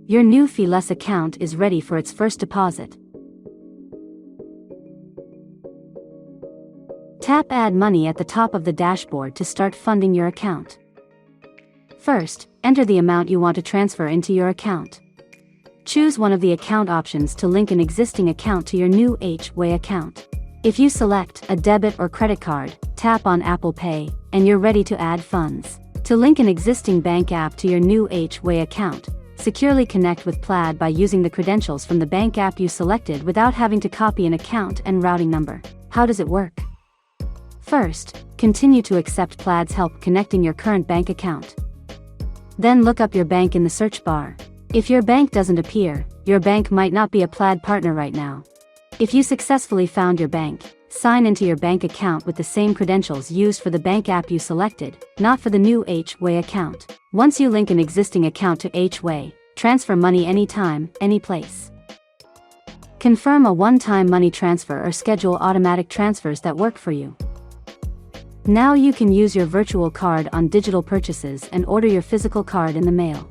your new fee-less account is ready for its first deposit. Tap Add Money at the top of the dashboard to start funding your account. First, enter the amount you want to transfer into your account. Choose one of the account options to link an existing account to your new h.way account. If you select a debit or credit card, tap on Apple Pay, and you're ready to add funds. To link an existing bank app to your new h.way account, securely connect with Plaid by using the credentials from the bank app you selected without having to copy an account and routing number. How does it work? First, continue to accept Plaid's help connecting your current bank account. Then look up your bank in the search bar. If your bank doesn't appear, your bank might not be a Plaid partner right now. If you successfully found your bank, sign into your bank account with the same credentials used for the bank app you selected, not for the new h.way account. Once you link an existing account to h.way, transfer money anytime, anyplace. Confirm a one-time money transfer or schedule automatic transfers that work for you. Now you can use your virtual card on digital purchases and order your physical card in the mail.